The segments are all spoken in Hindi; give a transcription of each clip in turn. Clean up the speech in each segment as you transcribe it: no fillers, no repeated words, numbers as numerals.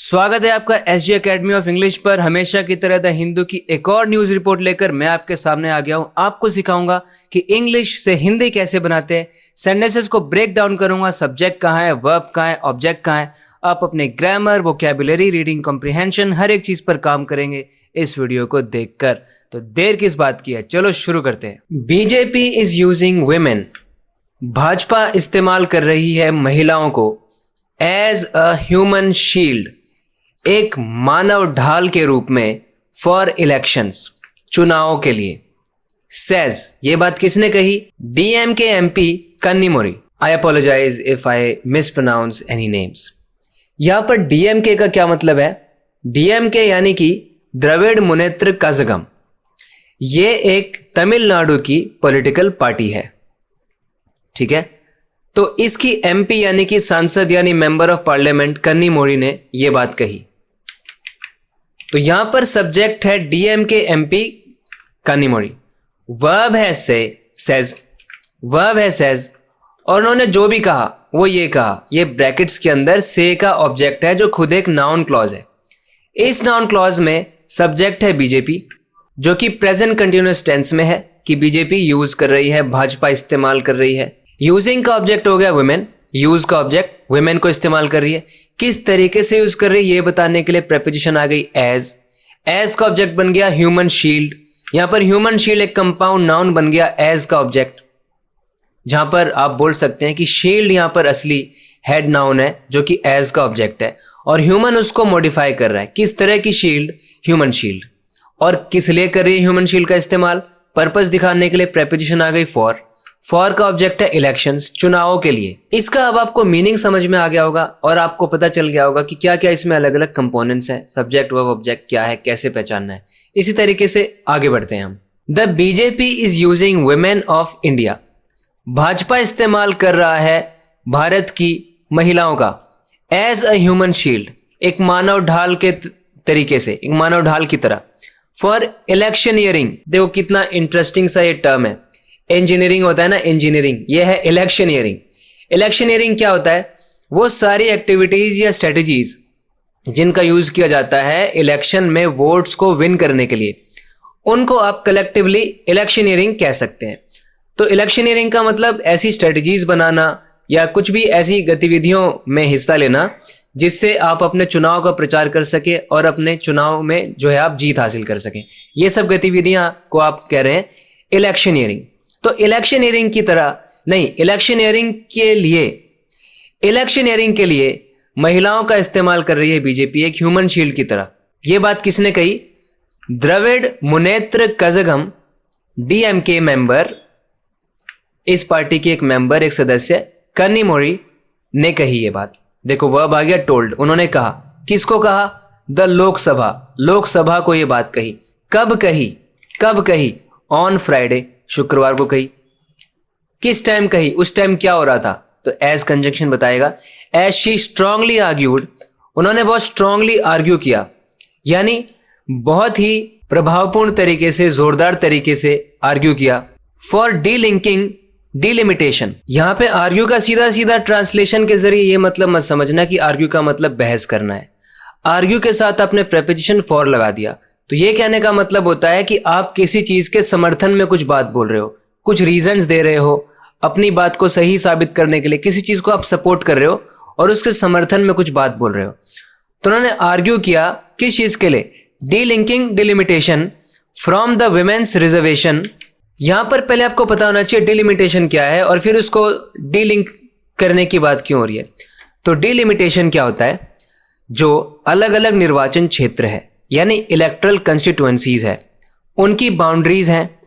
स्वागत है आपका एसजी एकेडमी ऑफ इंग्लिश पर। हमेशा की तरह द हिंदू की एक और न्यूज रिपोर्ट लेकर मैं आपके सामने आ गया हूं। आपको सिखाऊंगा कि इंग्लिश से हिंदी कैसे बनाते हैं। सेंटेंसेस को ब्रेक डाउन करूंगा। सब्जेक्ट कहाँ है, वर्ब कहाँ है, ऑब्जेक्ट कहाँ है। आप अपने ग्रामर, वोकैबुलरी, रीडिंग कॉम्प्रिहेंशन हर एक चीज पर काम करेंगे इस वीडियो को देखकर। तो देर किस बात की है, चलो शुरू करते हैं। BJP is using women. Bhajpa इस्तेमाल कर रही है महिलाओं को एज अ ह्यूमन शील्ड, एक मानव ढाल के रूप में, फॉर इलेक्शंस, चुनावों के लिए। सेज, ये बात किसने कही? DMK MP Kanimozhi. I apologise if I mispronounce any names. यहां पर डीएमके का क्या मतलब है? डीएमके यानी कि द्रविड़ मुनेत्र कज़गम। ये एक तमिलनाडु की पॉलिटिकल पार्टी है, ठीक है। तो इसकी एमपी यानी कि सांसद यानी मेंबर ऑफ पार्लियामेंट कन्नीमोरी ने यह बात कही। तो यहां पर सब्जेक्ट है डीएमके एमपी कन्नीमोरी, वर्ब है सेज, वर्ब है सेज, और उन्होंने जो भी कहा वो ये कहा। ये ब्रैकेट्स के अंदर से का ऑब्जेक्ट है जो खुद एक नाउन क्लॉज है। इस नाउन क्लॉज में सब्जेक्ट है बीजेपी, जो कि प्रेजेंट कंटिन्यूअस टेंस में है कि बीजेपी यूज कर रही है, भाजपा इस्तेमाल कर रही है। यूजिंग का ऑब्जेक्ट हो गया वुमेन, यूज का ऑब्जेक्ट वुमेन को इस्तेमाल कर रही है। किस तरीके से यूज कर रही है ये बताने के लिए प्रेपोजिशन आ गई एज। एज का ऑब्जेक्ट बन गया ह्यूमन शील्ड। यहां पर ह्यूमन शील्ड एक कंपाउंड नाउन बन गया एज का ऑब्जेक्ट, जहां पर आप बोल सकते हैं कि शील्ड यहां पर असली हेड नाउन है जो कि एज का ऑब्जेक्ट है, और ह्यूमन उसको मॉडिफाई कर रहा है। किस तरह की शील्ड? Human shield. और किस लिए कर रही है ह्यूमन शील्ड का इस्तेमाल? पर्पस दिखाने के लिए प्रेपोजिशन आ गई फॉर। फॉर का ऑब्जेक्ट है इलेक्शंस, चुनावों के लिए। इसका अब आपको मीनिंग समझ में आ गया होगा और आपको पता चल गया होगा कि क्या क्या इसमें अलग अलग कंपोनेंट्स हैं, सब्जेक्ट वर्ब ऑब्जेक्ट क्या है, कैसे पहचानना है। इसी तरीके से आगे बढ़ते हैं हम। The BJP is using women of India. Bhajpa इस्तेमाल कर रहा है भारत की महिलाओं का एज अ ह्यूमन शील्ड, एक मानव ढाल के तरीके से, एक मानव ढाल की तरह, फॉर इलेक्शनियरिंग। देखो कितना इंटरेस्टिंग सा ये टर्म है। इंजीनियरिंग होता है ना, इंजीनियरिंग, ये है इलेक्शनियरिंग। इलेक्शनियरिंग क्या होता है? वो सारी एक्टिविटीज या स्ट्रेटजीज जिनका यूज किया जाता है इलेक्शन में वोट्स को विन करने के लिए, उनको आप कलेक्टिवली इलेक्शनियरिंग कह सकते हैं। तो इलेक्शनियरिंग का मतलब ऐसी स्ट्रेटजीज बनाना या कुछ भी ऐसी गतिविधियों में हिस्सा लेना जिससे आप अपने चुनाव का प्रचार कर सके और अपने चुनाव में जो है आप जीत हासिल कर सकें। ये सब गतिविधियां को आप कह रहे हैं इलेक्शनियरिंग। तो इलेक्शनियरिंग की तरह नहीं, इलेक्शनियरिंग के लिए महिलाओं का इस्तेमाल कर रही है बीजेपी एक ह्यूमन शील्ड की तरह। यह बात किसने कही? द्रविड़ मुनेत्र कज़गम, डीएमके मेंबर, इस पार्टी के एक मेंबर, एक सदस्य कन्नीमोरी ने कही ये बात। देखो वर्ब आ गया टोल्ड। उन्होंने कहा, किसको कहा? द लोकसभा, लोकसभा को ये बात कही। कब कही? कब कही? ऑन फ्राइडे, शुक्रवार को कही। किस टाइम कही? उस टाइम क्या हो रहा था? तो एज कंजंक्शन बताएगा। एज शी स्ट्रांगली आर्ग्यूड, उन्होंने बहुत स्ट्रांगली आर्ग्यू किया, यानी बहुत ही प्रभावपूर्ण तरीके से, जोरदार तरीके से आर्ग्यू किया। For delinking, delimitation. यहां पे आर्ग्यू का सीधा सीधा ट्रांसलेशन के जरिए ये मतलब मत समझना कि आर्ग्यू का मतलब बहस करना है। आर्ग्यू के साथ आपने प्रेपोजिशन फॉर लगा दिया तो ये कहने का मतलब होता है कि आप किसी चीज के समर्थन में कुछ बात बोल रहे हो, कुछ रीजंस दे रहे हो, अपनी बात को सही साबित करने के लिए किसी चीज को आप सपोर्ट कर रहे हो और उसके समर्थन में कुछ बात बोल रहे हो। तो उन्होंने आर्ग्यू किया किस चीज के लिए? Delinking delimitation from the women's reservation. यहां पर पहले आपको पता होना चाहिए डिलिमिटेशन क्या है और फिर उसको डीलिंक करने की बात क्यों हो रही है। तो डिलिमिटेशन क्या होता है? जो अलग अलग निर्वाचन क्षेत्र है यानी इलेक्ट्रल कंस्टिट्यूएंसीज है, उनकी बाउंड्रीज हैं।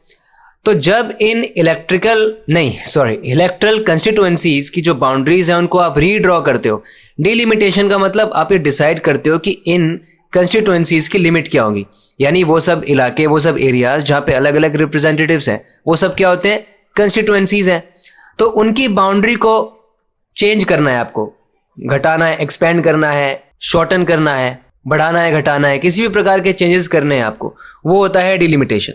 तो जब इन इलेक्ट्रल कंस्टिट्यूएंसीज की जो बाउंड्रीज हैं उनको आप रीड्रॉ करते हो। डिलिमिटेशन का मतलब आप ये डिसाइड करते हो कि इन कंस्टिट्यूएंसीज की लिमिट क्या होगी, यानी वो सब इलाके, वो सब एरियाज जहां पे अलग अलग रिप्रेजेंटेटिव्स हैं, वो सब क्या होते हैं? कंस्टिट्यूएंसीज हैं। तो उनकी बाउंड्री को चेंज करना है, आपको घटाना है, एक्सपेंड करना है, शॉर्टन करना है, बढ़ाना है, घटाना है, किसी भी प्रकार के चेंजेस करने हैं आपको, वो होता है डिलिमिटेशन।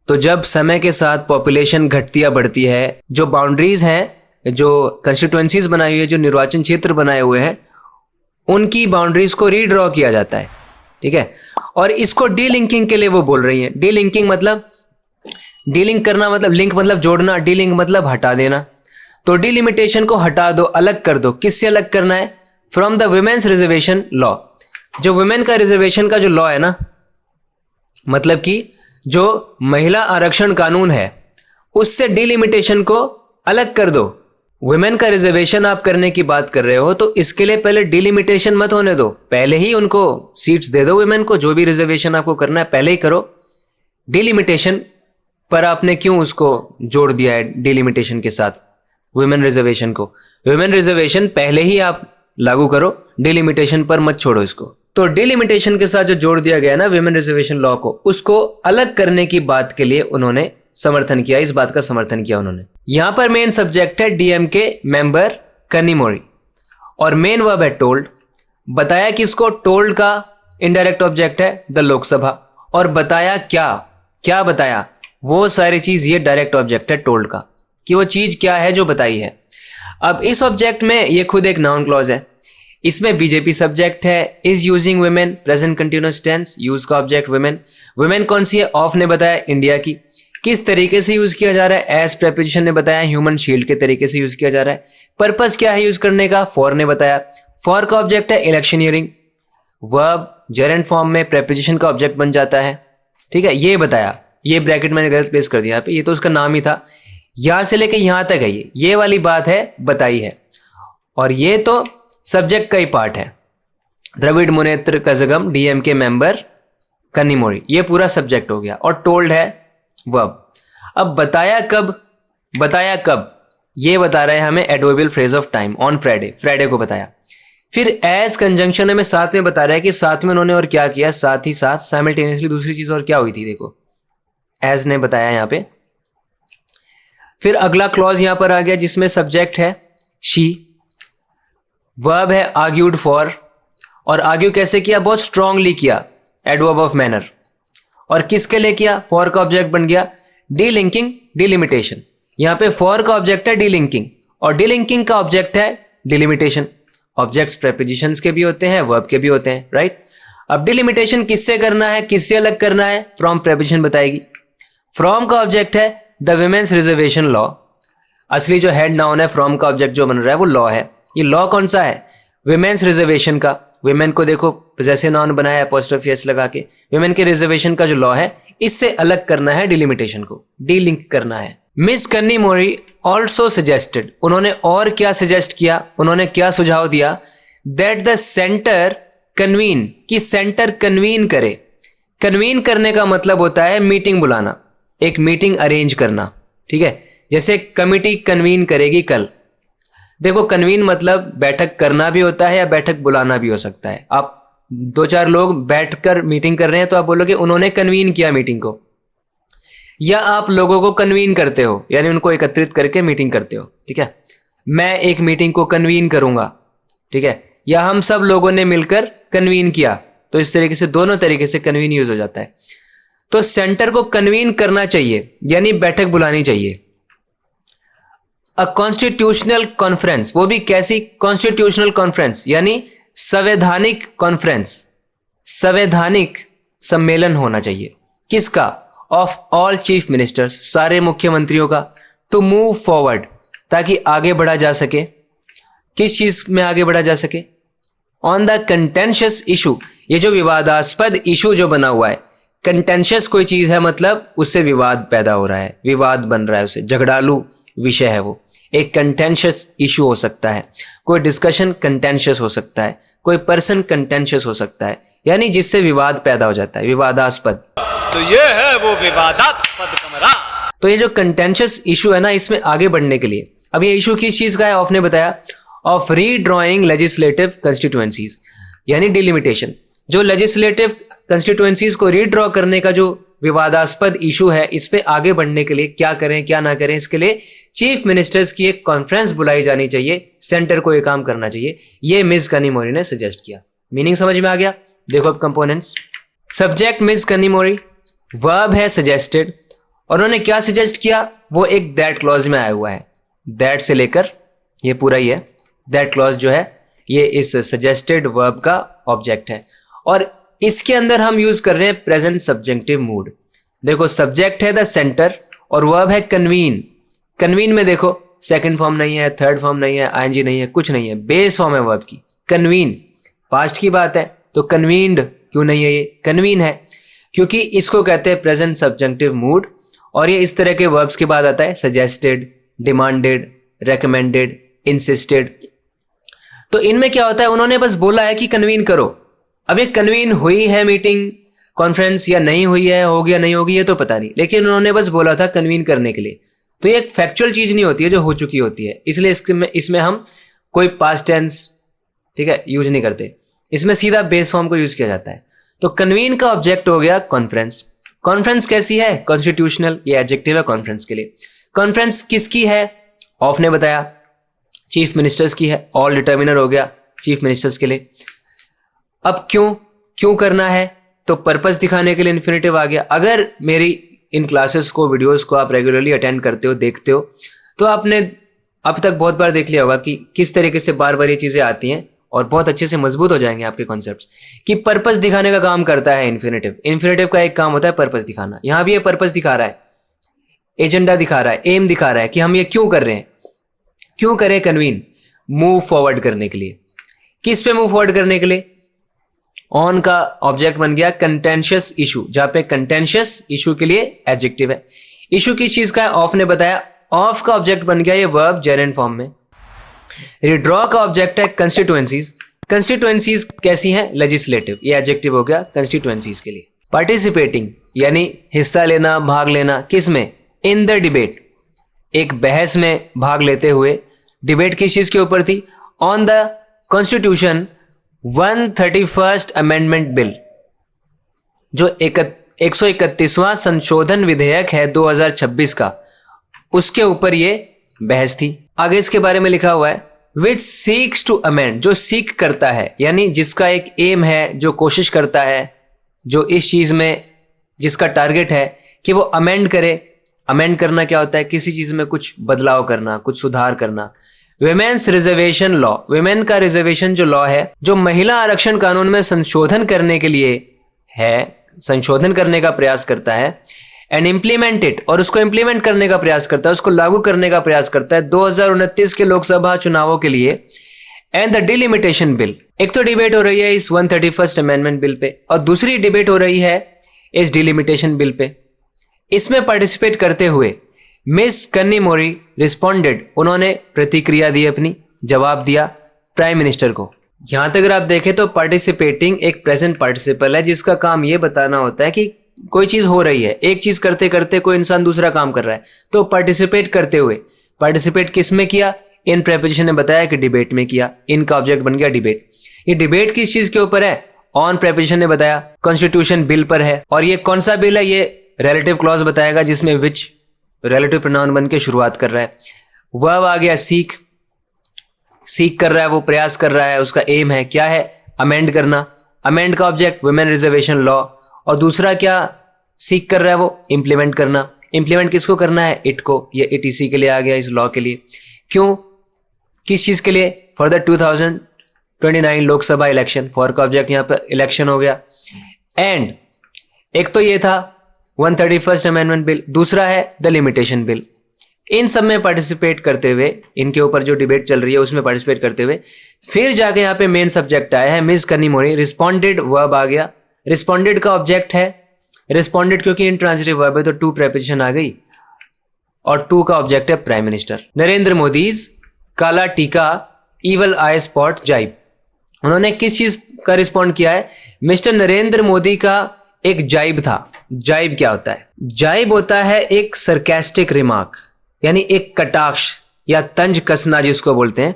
तो जब समय के साथ पॉपुलेशन घटती या बढ़ती है, जो बाउंड्रीज हैं, जो कंस्टिट्यूएंसीज बनाई हुई है, जो निर्वाचन क्षेत्र बनाए हुए हैं, उनकी बाउंड्रीज को रीड्रॉ किया जाता है, ठीक है। और इसको डीलिंकिंग के लिए वो बोल रही है। डीलिंकिंग मतलब, डीलिंक करना मतलब, लिंक मतलब जोड़ना, डीलिंक मतलब हटा देना। तो डिलिमिटेशन को हटा दो, अलग कर दो। किससे अलग करना है? From the women's reservation law. जो वुमेन का रिजर्वेशन का जो लॉ है ना, मतलब कि जो महिला आरक्षण कानून है, उससे डिलिमिटेशन को अलग कर दो। वुमेन का रिजर्वेशन आप करने की बात कर रहे हो तो इसके लिए पहले डिलिमिटेशन मत होने दो, पहले ही उनको सीट्स दे दो वुमेन को। जो भी रिजर्वेशन आपको करना है पहले ही करो। डिलिमिटेशन पर आपने क्यों उसको जोड़ दिया है डिलिमिटेशन के साथ वुमेन रिजर्वेशन को? वुमेन रिजर्वेशन पहले ही आप लागू करो, डिलिमिटेशन पर मत छोड़ो इसको। तो डिलिमिटेशन के साथ जो जोड़ दिया गया ना वुमेन रिजर्वेशन लॉ को, उसको अलग करने की बात के लिए उन्होंने समर्थन किया, इस बात का समर्थन किया उन्होंने। यहां पर मेन सब्जेक्ट है डीएमके मेंबर कनिमोरी और मेन वर्ब है टोल्ड। बताया किसको? टोल्ड का इनडायरेक्ट ऑब्जेक्ट है द लोकसभा। और बताया क्या? क्या बताया? वो सारी चीज ये डायरेक्ट ऑब्जेक्ट है टोल्ड का, कि वो चीज क्या है जो बताई है। अब इस ऑब्जेक्ट में ये खुद एक नाउन क्लॉज है, इसमें बीजेपी सब्जेक्ट है, is using women present continuous tense, use का ऑब्जेक्ट वुमेन। वुमेन कौन सी है? ऑफ ने बताया इंडिया की। किस तरीके से यूज किया जा रहा है? एज प्रेपोजिशन ने बताया ह्यूमन शील्ड के तरीके से यूज किया जा रहा है। पर्पस क्या है यूज करने का? फॉर ने बताया। फॉर का ऑब्जेक्ट है इलेक्शनियरिंग, वर्ब जेरेंट फॉर्म में प्रेपोजिशन का ऑब्जेक्ट बन जाता है, ठीक है। ये बताया, ये ब्रैकेट मैंने गलत प्लेस कर दिया यहाँ पे, ये तो उसका नाम ही था। यहां से लेके यहां तक है, ये वाली बात है बताई है। और ये तो सब्जेक्ट का ही पार्ट है। द्रविड़ मुनेत्र कजगम डीएमके मेंबर कनिमोरी, ये पूरा सब्जेक्ट हो गया। और टोल्ड है वर्ब। अब बताया कब? बताया कब? ये बता रहे हैं हमें adverbial phrase of time, on Friday, Friday को बताया। फिर एज कंजंक्शन हमें साथ में बता रहा है कि साथ में उन्होंने और क्या किया, साथ ही साथ साइमल्टेनियसली दूसरी चीज और क्या हुई थी, देखो एज ने बताया यहां पे। फिर अगला क्लॉज यहां पर आ गया जिसमें सब्जेक्ट है शी, वर्ब है आर्ग्यूड फॉर। और आर्ग्यू कैसे किया? बहुत स्ट्रांगली किया, एडवर्ब ऑफ मैनर। और किसके लिए किया? फॉर का ऑब्जेक्ट बन गया डीलिंकिंग, डिलिमिटेशन। यहां पे फॉर का ऑब्जेक्ट है डीलिंकिंग और डीलिंकिंग का ऑब्जेक्ट है डिलिमिटेशन। ऑब्जेक्ट्स प्रेपोजिशंस के भी होते हैं, वर्ब के भी होते हैं, राइट। अब डिलिमिटेशन किससे करना है, किससे अलग करना है? फ्रॉम प्रेपोजिशन बताएगी। फ्रॉम का ऑब्जेक्ट है द वुमेन्स रिजर्वेशन लॉ। असली जो हेड नाउन है, फ्रॉम का ऑब्जेक्ट जो बन रहा है वो लॉ है। ये लॉ कौन सा है? वुमेन्स रिजर्वेशन का। वुमेन को देखो पॉसेसिव नाउन बनाया अपॉस्ट्रोफी एस लगा के। वुमेन के रिजर्वेशन का जो लॉ है, इससे अलग करना है डिलिमिटेशन को, डीलिंक करना है। मिस कनिमोरी ऑल्सो सजेस्टेड, उन्होंने और क्या सजेस्ट किया, उन्होंने क्या सुझाव दिया? दैट द सेंटर कन्वीन, कि सेंटर कन्वीन करे। कन्वीन करने का मतलब होता है मीटिंग बुलाना, एक मीटिंग अरेंज करना, ठीक है। जैसे कमिटी कन्वीन करेगी कल। देखो कन्वीन मतलब बैठक करना भी होता है या बैठक बुलाना भी हो सकता है। आप दो चार लोग बैठकर मीटिंग कर रहे हैं तो आप बोलोगे उन्होंने कन्वीन किया मीटिंग को। या आप लोगों को कन्वीन करते हो, यानी उनको एकत्रित करके मीटिंग करते हो, ठीक है। मैं एक मीटिंग को कन्वीन करूंगा, ठीक है। या हम सब लोगों ने मिलकर कन्वीन किया, तो इस तरीके से दोनों तरीके से कन्वीन यूज हो जाता है। तो सेंटर को कन्वीन करना चाहिए, यानी बैठक बुलानी चाहिए। अ कॉन्स्टिट्यूशनल कॉन्फ्रेंस, वो भी कैसी? कॉन्स्टिट्यूशनल कॉन्फ्रेंस यानी संवैधानिक कॉन्फ्रेंस, संवैधानिक सम्मेलन होना चाहिए। किसका? ऑफ ऑल चीफ मिनिस्टर्स, सारे मुख्यमंत्रियों का। टू मूव फॉरवर्ड, ताकि आगे बढ़ा जा सके। किस चीज में आगे बढ़ा जा सके? ऑन द कंटेंशियस इशू, ये जो विवादास्पद इशू जो बना हुआ है, कंटेंशियस कोई चीज है मतलब उससे विवाद पैदा हो रहा है, विवाद बन रहा है, उससे झगड़ालू विषय है वो। एक कंटेंशियस इशू हो सकता है, कोई डिस्कशन कंटेंशियस हो सकता है, कोई पर्सन कंटेंशियस हो सकता है, यानी जिससे विवाद पैदा हो जाता है, विवादास्पद। तो ये है वो विवादास्पद कमरा। तो ये जो कंटेंशियस इशू है ना, इसमें आगे बढ़ने के लिए, अब ये इशू किस चीज का है? ऑफ ने बताया ऑफ रीड्रॉइंग लेजिस्लेटिव कंस्टिट्यूएंसीज, यानी डिलिमिटेशन। जो लेजिस्लेटिव कंस्टिट्यूएंसीज को रीड्रॉ करने का जो विवादास्पद इशू है, इस पे आगे बढ़ने के लिए क्या करें क्या ना करें, इसके लिए चीफ मिनिस्टर्स की एक कॉन्फ्रेंस बुलाई जानी चाहिए, सेंटर को ये काम करना चाहिए। ये मिस कनिमोरी ने सजेस्ट किया। मीनिंग समझ में आ गया? देखो अब कंपोनेंट्स। सब्जेक्ट मिस कनिमोरी, वर्ब है सजेस्टेड, और उन्होंने क्या सजेस्ट किया? वो एक दैट क्लॉज में आया हुआ है। दैट से लेकर ये पूरा ही है, दैट क्लॉज जो है ये इस सजेस्टेड वर्ब का ऑब्जेक्ट है और इसके अंदर हम यूज कर रहे हैं प्रेजेंट सब्जेक्टिव मूड। देखो सब्जेक्ट है द सेंटर और वर्ब है कन्वीन। कन्वीन में देखो सेकंड फॉर्म नहीं है, थर्ड फॉर्म नहीं है, आईएनजी नहीं है, कुछ नहीं है, बेस फॉर्म है वर्ब की कन्वीन। पास्ट की बात है तो कन्वीन्ड क्यों नहीं है, ये कन्वीन है क्योंकि इसको कहते हैं प्रेजेंट सब्जेक्टिव मूड और ये इस तरह के वर्ब्स के बाद आता है सजेस्टेड, डिमांडेड, रेकमेंडेड, इंसिस्टेड। तो इनमें क्या होता है, उन्होंने बस बोला है कि कन्वीन करो। अब ये कन्वीन हुई है मीटिंग कॉन्फ्रेंस या नहीं हुई है, होगी या नहीं होगी, ये तो पता नहीं, लेकिन उन्होंने बस बोला था कन्वीन करने के लिए। तो ये एक फैक्चुअल चीज नहीं होती है जो हो चुकी होती है, इसलिए इसमें हम कोई पास्ट टेंस, ठीक है, यूज नहीं करते। इसमें सीधा बेस फॉर्म को यूज किया जाता है। तो कन्वीन का ऑब्जेक्ट हो गया कॉन्फ्रेंस। कॉन्फ्रेंस कैसी है, कॉन्स्टिट्यूशनल, ये एडजेक्टिव है कॉन्फ्रेंस के लिए। कॉन्फ्रेंस किसकी है, ऑफ ने बताया, चीफ मिनिस्टर्स की है, ऑल डिटर्मिनर हो गया चीफ मिनिस्टर्स के लिए। अब क्यों करना है, तो पर्पस दिखाने के लिए इन्फिनेटिव आ गया। अगर मेरी इन क्लासेस को, वीडियोस को आप रेगुलरली अटेंड करते हो, देखते हो, तो आपने अब तक बहुत बार देख लिया होगा कि किस तरीके से बार बार ये चीजें आती हैं और बहुत अच्छे से मजबूत हो जाएंगे आपके कॉन्सेप्ट्स कि पर्पस दिखाने का काम करता है इन्फिनेटिव। इन्फिनेटिव का एक काम होता है पर्पस दिखाना। यहां भी ये पर्पस दिखा रहा है, एजेंडा दिखा रहा है, एम दिखा रहा है कि हम ये क्यों कर रहे हैं। क्यों करें कन्वीन, मूव फॉरवर्ड करने के लिए। किस पे मूव फॉरवर्ड करने के लिए, ऑन का ऑब्जेक्ट बन गया कंटेंशियस इशू, जहां पे कंटेंशियस इशू के लिए एडजेक्टिव है। इशू किस चीज का है, ऑफ ने बताया, ऑफ का ऑब्जेक्ट बन गया ये वर्ब जेरेंट फॉर्म में। रिड्रॉ का ऑब्जेक्ट है कंस्टिट्यूएंसीज। कंस्टिट्यूएंसीज कैसी हैं, लेजिस्लेटिव, ये एडजेक्टिव हो गया कंस्टिट्यूएंसीज के लिए। पार्टिसिपेटिंग यानी हिस्सा लेना, भाग लेना, किस में, इन द डिबेट, एक बहस में भाग लेते हुए। डिबेट किस चीज के ऊपर थी, on the constitution 131st amendment bill, जो 131वां संशोधन विधेयक है 2026 का, उसके ऊपर ये बहस थी। आगे इसके बारे में लिखा हुआ है विच सीक्स टू अमेंड, जो सीक करता है यानी जिसका एक एम है, जो कोशिश करता है, जो इस चीज में जिसका टारगेट है कि वो अमेंड करे। अमेंड करना क्या होता है, किसी चीज में कुछ बदलाव करना, कुछ सुधार करना। विमेन्स रिजर्वेशन लॉ, विमेन का रिजर्वेशन जो लॉ है, जो महिला आरक्षण कानून में संशोधन करने के लिए है, संशोधन करने का प्रयास करता है, एंड इम्प्लीमेंट इट, और उसको इम्प्लीमेंट करने का प्रयास करता है, उसको लागू करने का प्रयास करता है 2029 के लोकसभा चुनावों के लिए। एंड द डिलिमिटेशन बिल, एक तो डिबेट हो रही है इस 131st अमेंडमेंट बिल पे और दूसरी डिबेट हो रही है इस डिलिमिटेशन बिल पे। इसमें पार्टिसिपेट करते हुए मिस कन्नी मोरी रिस्पॉन्डेड, उन्होंने प्रतिक्रिया दी, अपनी जवाब दिया प्राइम मिनिस्टर को। यहां तक अगर आप देखें तो पार्टिसिपेटिंग एक प्रेजेंट पार्टिसिपल है जिसका काम यह बताना होता है कि कोई चीज हो रही है, एक चीज करते करते कोई इंसान दूसरा काम कर रहा है, तो पार्टिसिपेट करते हुए, पार्टिसिपेट किस में किया, इन प्रेपोजिशन ने बताया कि डिबेट में किया, इनका ऑब्जेक्ट बन गया डिबेट। ये डिबेट किस चीज के ऊपर है, ऑन प्रेपोजिशन ने बताया कॉन्स्टिट्यूशन बिल पर है। और ये कौन सा बिल है, ये रिलेटिव क्लॉज बताएगा जिसमें विच रिलेटिव प्रोनाउन बन के शुरुआत कर रहा है। वर्ब आ गया सीक, सीक कर रहा है, वो प्रयास कर रहा है, उसका एम है, क्या है, अमेंड करना। अमेंड का ऑब्जेक्ट वुमेन रिजर्वेशन लॉ, और दूसरा क्या सीक कर रहा है, वो इम्प्लीमेंट करना। इम्प्लीमेंट किसको करना है, इट को, ये इट इसी के लिए आ गया, इस लॉ के लिए। क्यों, किस चीज के लिए, for the 2029 Lok Sabha election. For का ऑब्जेक्ट यहाँ पर इलेक्शन हो गया। एंड एक तो ये था 131st अमेंडमेंट बिल, दूसरा है द लिमिटेशन बिल। इन सब में पार्टिसिपेट करते हुए, इनके ऊपर जो डिबेट चल रही है उसमें पार्टिसिपेट करते हुए, फिर जाके यहाँ पे मेन सब्जेक्ट आया है मिस कन्नी मोरी, रिस्पॉन्डेड वर्ब आ गया। रिस्पॉन्डेड का ऑब्जेक्ट है, रिस्पॉन्डेड क्योंकि इंट्रांजिटिव वर्ब है तो टू प्रेपोजिशन आ गई, और टू का ऑब्जेक्ट है प्राइम मिनिस्टर। नरेंद्र मोदीज काला टीका इवल आई स्पॉट जाइब, उन्होंने किस चीज का रिस्पॉन्ड किया है, मिस्टर नरेंद्र मोदी का एक जाइब था। जाइब क्या होता है, जाइब होता है एक सरकास्टिक रिमार्क, यानी एक कटाक्ष या तंज कसना जिसको बोलते हैं,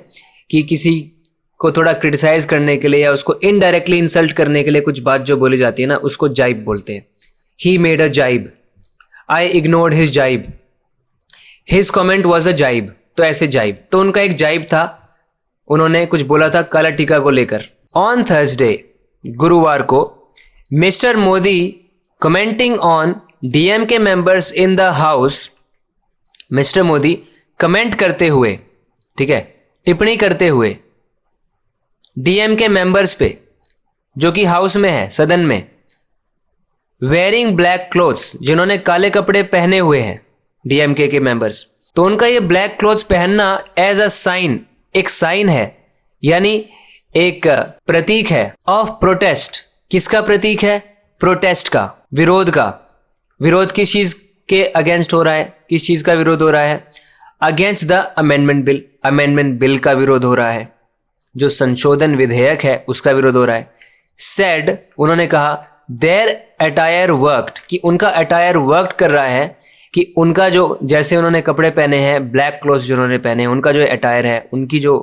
कि किसी को थोड़ा क्रिटिसाइज करने के लिए या उसको इनडायरेक्टली इंसल्ट करने के लिए कुछ बात जो बोली जाती है ना, उसको जाइब बोलते हैं। ही मेड अ जाइब, आई इग्नोर्ड हिज जाइब, हिज कमेंट वाज अ जाइब, तो ऐसे जाइब, तो उनका एक जाइब था, उन्होंने कुछ बोला था काला टीका को लेकर। ऑन थर्सडे, गुरुवार को, mister Modi commenting on DMK members in the house, mister Modi comment करते हुए, ठीक है, टिप्पणी करते हुए डीएमके मेंबर्स पे, जो कि हाउस में है, सदन में, वेयरिंग ब्लैक क्लोथ्स, जिन्होंने काले कपड़े पहने हुए हैं डीएमके के मेंबर्स, तो उनका ये ब्लैक क्लोथ्स पहनना एज अ साइन, एक साइन है, यानी एक प्रतीक है ऑफ प्रोटेस्ट। किसका प्रतीक है? प्रोटेस्ट का, विरोध का। विरोध किस चीज के अगेंस्ट हो रहा है? किस चीज का विरोध हो रहा है? Against the amendment bill. Amendment bill का विरोध हो रहा है, जो संशोधन विधेयक है उसका विरोध हो रहा है। सेड, उन्होंने कहा, देयर अटायर वर्क्ड, कि उनका अटायर वर्क कर रहा है, कि उनका जो, जैसे उन्होंने कपड़े पहने हैं, ब्लैक क्लोथ्स जो उन्होंने पहने हैं, उनका जो अटायर है, उनकी जो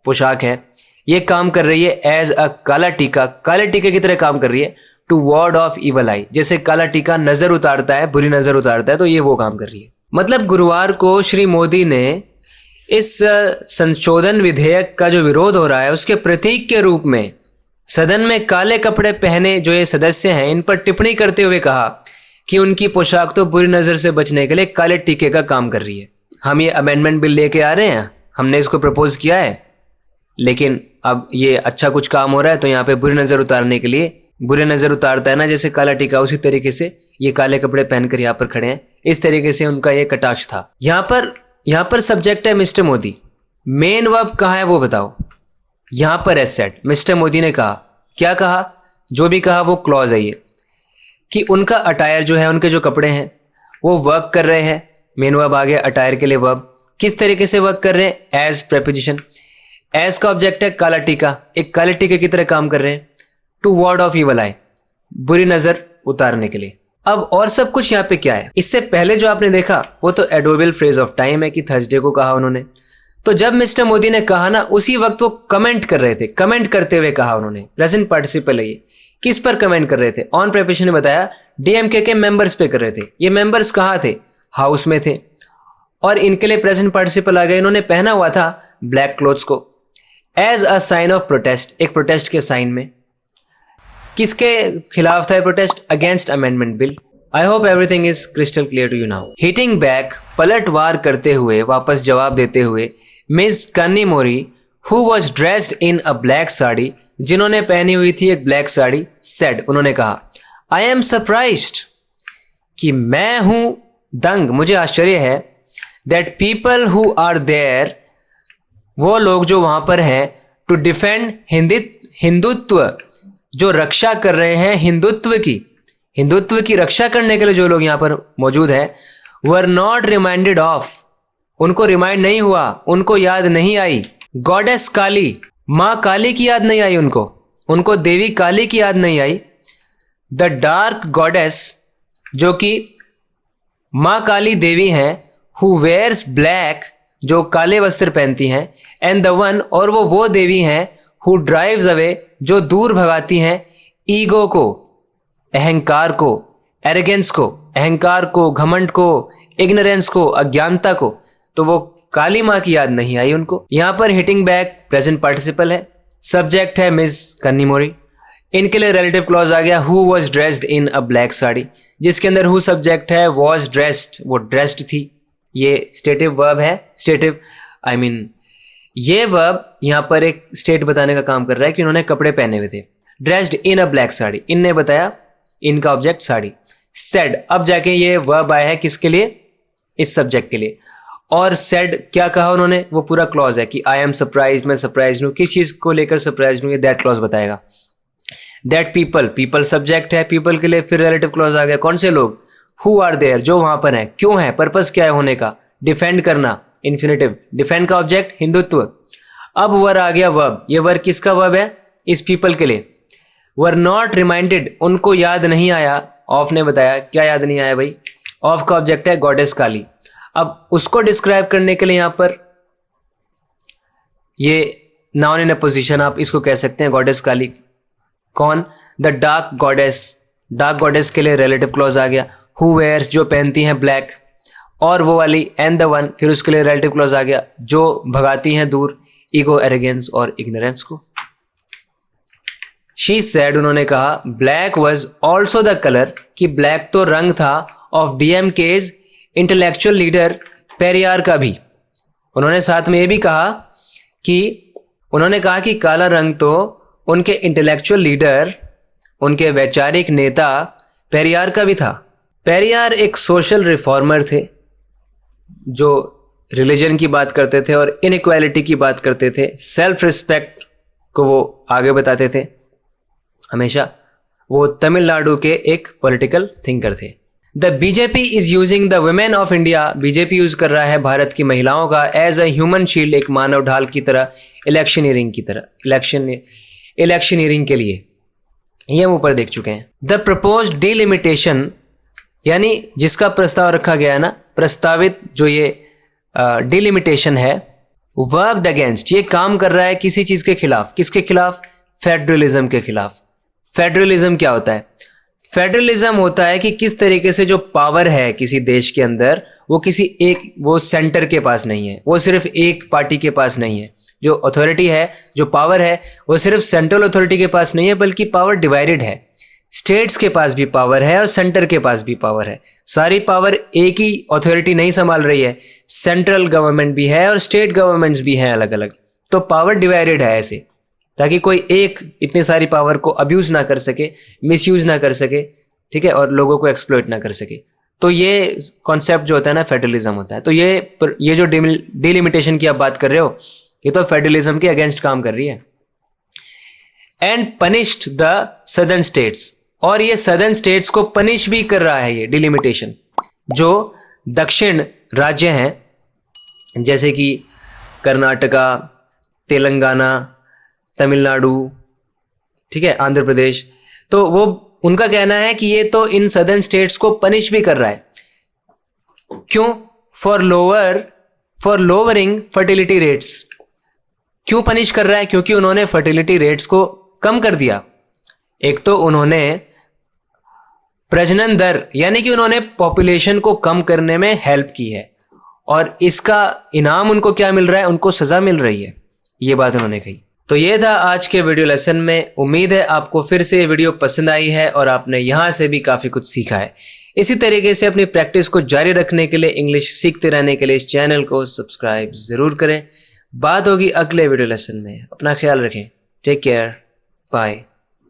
पोशाक है, ये काम कर रही है एज अ काला टीका, काले टीके की तरह काम कर रही है, टू वार्ड ऑफ इवल आई। जैसे काला टीका नजर उतारता है, बुरी नजर उतारता है, तो ये वो काम कर रही है। मतलब गुरुवार को श्री मोदी ने इस संशोधन विधेयक का जो विरोध हो रहा है उसके प्रतीक के रूप में सदन में काले कपड़े पहने जो ये सदस्य हैं, इन पर टिप्पणी करते हुए कहा कि उनकी पोशाक तो बुरी नजर से बचने के लिए काले टीके का काम कर रही है। हम ये अमेंडमेंट बिल लेके आ रहे हैं, हमने इसको प्रपोज किया है, लेकिन अब ये अच्छा कुछ काम हो रहा है तो यहाँ पे बुरी नजर उतारने के लिए, बुरे नजर उतारता है ना जैसे काला टीका, उसी तरीके से ये काले कपड़े पहनकर यहाँ पर खड़े हैं। इस तरीके से उनका ये कटाक्ष था। यहाँ पर सब्जेक्ट है मिस्टर मोदी, मेन वर्ब कहाँ है वो बताओ। यहाँ पर एज सेड, मिस्टर मोदी ने कहा, क्या कहा? जो भी कहा वो क्लॉज है ये, कि उनका अटायर जो है, उनके जो कपड़े हैं वो वर्क कर रहे हैं। मेन वर्ब आ गया, अटायर के लिए वर्ब। किस तरीके से वर्क कर रहे हैं? As preposition. एज का ऑब्जेक्ट है काला टीका, एक काले टीके की तरह काम कर रहे हैं, टू वार्ड ऑफ इवल आई, बुरी नजर उतारने के लिए। अब और सब कुछ यहाँ पे क्या है? इससे पहले जो आपने देखा वो तो एडोबल फ्रेज ऑफ टाइम है कि थर्सडे को कहा उन्होंने। तो जब मिस्टर मोदी ने कहा ना, उसी वक्त वो कमेंट कर रहे थे, कमेंट करते हुए कहा उन्होंने। प्रेजेंट पार्टिसिपल है ये। किस पर कमेंट कर रहे थे? ऑन प्रेपरेशन ने बताया डीएमके के मेंबर्स पे कर रहे थे। ये मेंबर्स कहाँ थे? हाउस में थे, और इनके लिए प्रेजेंट पार्टिसिपल आ गए। इन्होंने पहना हुआ था ब्लैक क्लोथ्स को as a sign of protest, एक प्रोटेस्ट के साइन में। किसके खिलाफ था protest? Against amendment bill. I hope everything is crystal clear to you now. Hitting back, पलटवार करते हुए, वापस जवाब देते हुए, miss Kanimozhi, who was dressed in a black sari, जिन्होंने पहनी हुई थी एक ब्लैक साड़ी, सेड, उन्होंने कहा, आई एम सरप्राइज्ड, कि मैं हूं दंग, मुझे आश्चर्य है, that people who are there, वो लोग जो वहां पर हैं, टू डिफेंड हिंदुत्व, जो रक्षा कर रहे हैं हिंदुत्व की रक्षा करने के लिए जो लोग यहाँ पर मौजूद हैं, वर नॉट रिमाइंडेड ऑफ, उनको रिमाइंड नहीं हुआ, उनको याद नहीं आई, गॉडेस काली, माँ काली की याद नहीं आई उनको देवी काली की याद नहीं आई, द डार्क गॉडेस, जो कि माँ काली देवी हैं, हु वेयर्स ब्लैक, जो काले वस्त्र पहनती हैं, एंड द वन, और वो देवी हैं, हु ड्राइव्स अवे, जो दूर भगाती हैं, ईगो को, अहंकार को, एरोगेंस को, अहंकार को, घमंड को, इग्नोरेंस को, अज्ञानता को। तो वो काली माँ की याद नहीं आई उनको। यहाँ पर हिटिंग बैक प्रेजेंट पार्टिसिपल है, सब्जेक्ट है मिस कन्नीमोरी, इनके लिए रिलेटिव क्लॉज आ गया, who was dressed in a black sari, जिसके अंदर हु सब्जेक्ट है, वॉज ड्रेस्ड, वो ड्रेस्ड थी, ये स्टेटिव वर्ब है। स्टेटिव ये वर्ब यहाँ पर एक स्टेट बताने का काम कर रहा है कि उन्होंने कपड़े पहने हुए थे। Dressed in a black sari, इनने बताया, इनका ऑब्जेक्ट साड़ी। सेड, अब जाके ये वर्ब आया है किसके लिए? इस सब्जेक्ट के लिए। और सेड क्या कहा उन्होंने? वो पूरा क्लॉज है कि आई एम सरप्राइज, मैं सरप्राइज हूँ। किस चीज को लेकर सरप्राइज हूँ? ये दैट क्लॉज बताएगा। दैट पीपल सब्जेक्ट है, पीपल के लिए फिर रिलेटिव क्लॉज आ गया। कौन से लोग? हु आर देयर, जो वहां पर हैं। क्यों है? पर्पस क्या है होने का? डिफेंड करना, इन्फिनेटिव। डिफेंड का ऑब्जेक्ट हिंदुत्व। अब वर आ गया वर्ब, ये वर्ब किसका वर्ब है? इस पीपल के लिए। वर नॉट रिमाइंडेड, उनको याद नहीं आया। ऑफ ने बताया क्या याद नहीं आया भाई? ऑफ का ऑब्जेक्ट है गॉडेस काली। अब उसको डिस्क्राइब करने के लिए यहां पर ये नाउन इन अ पोजीशन, आप इसको कह सकते हैं गॉडेस काली। कौन? The dark goddess, dark goddess के लिए रिलेटिव क्लॉज आ गया। हु वेयर्स, जो पहनती हैं ब्लैक, और वो वाली एंड द वन, फिर उसके लिए रिलेटिव क्लॉज आ गया, जो भगाती हैं दूर ईगो, एरोगेंस और इग्नोरेंस को। शी सेड, उन्होंने कहा, black was also the colour, कि ब्लैक तो रंग था, ऑफ डीएमकेज इंटेलेक्चुअल लीडर पेरियार का भी। उन्होंने साथ में ये भी कहा कि उन्होंने कहा कि काला रंग तो उनके इंटेलेक्चुअल लीडर, उनके वैचारिक नेता पेरियार का भी था। पेरियार एक सोशल रिफॉर्मर थे जो रिलीजन की बात करते थे और इनइक्वालिटी की बात करते थे, सेल्फ रिस्पेक्ट को वो आगे बताते थे हमेशा। वो तमिलनाडु के एक पॉलिटिकल थिंकर थे। The BJP is using the women of India, BJP use कर रहा है भारत की महिलाओं का एज अ ह्यूमन शील्ड, एक मानव ढाल की तरह, इलेक्शनियरिंग की तरह, इलेक्शनियरिंग के लिए। ये हम ऊपर देख चुके हैं। द प्रपोज्ड डिलिमिटेशन, यानी जिसका प्रस्ताव रखा गया है ना, प्रस्तावित जो ये डिलिमिटेशन है, वर्कड अगेंस्ट, ये काम कर रहा है किसी चीज के खिलाफ। किसके खिलाफ? फेडरलिज्म के खिलाफ। फेडरलिज्म क्या होता है? फेडरलिज्म होता है कि किस तरीके से जो पावर है किसी देश के अंदर, वो किसी एक, वो सेंटर के पास नहीं है, वो सिर्फ एक पार्टी के पास नहीं है। जो अथॉरिटी है, जो पावर है, वो सिर्फ सेंट्रल अथॉरिटी के पास नहीं है, बल्कि पावर डिवाइडेड है। स्टेट्स के पास भी पावर है और सेंटर के पास भी पावर है। सारी पावर एक ही अथॉरिटी नहीं संभाल रही है, सेंट्रल गवर्नमेंट भी है और स्टेट गवर्नमेंट्स भी हैं अलग अलग। तो पावर डिवाइडेड है ऐसे, ताकि कोई एक इतनी सारी पावर को अब्यूज ना कर सके, मिसयूज ना कर सके, ठीक है, और लोगों को एक्सप्लॉइट ना कर सके। तो ये कॉन्सेप्ट जो होता है ना, फेडरलिज्म होता है। तो ये जो डिलिमिटेशन की आप बात कर रहे हो, ये तो फेडरलिज्म के अगेंस्ट काम कर रही है। And punished the southern states, और ये सदर्न स्टेट्स को पनिश भी कर रहा है ये डिलिमिटेशन। जो दक्षिण राज्य हैं जैसे कि कर्नाटका, तेलंगाना, तमिलनाडु, ठीक है, आंध्र प्रदेश, तो वो उनका कहना है कि ये तो इन सदर्न स्टेट्स को पनिश भी कर रहा है। क्यों? For lowering fertility rates. क्यों पनिश कर रहा है? क्योंकि उन्होंने फर्टिलिटी रेट्स को कम कर दिया। एक तो उन्होंने प्रजनन दर, यानी कि उन्होंने पॉपुलेशन को कम करने में हेल्प की है, और इसका इनाम उनको क्या मिल रहा है? उनको सजा मिल रही है। ये बात उन्होंने कही। तो ये था आज के वीडियो लेसन में। उम्मीद है आपको फिर से ये वीडियो पसंद आई है और आपने यहाँ से भी काफ़ी कुछ सीखा है। इसी तरीके से अपनी प्रैक्टिस को जारी रखने के लिए, इंग्लिश सीखते रहने के लिए इस चैनल को सब्सक्राइब ज़रूर करें। बात होगी अगले वीडियो लेसन में। अपना ख्याल रखें। Take care. बाय।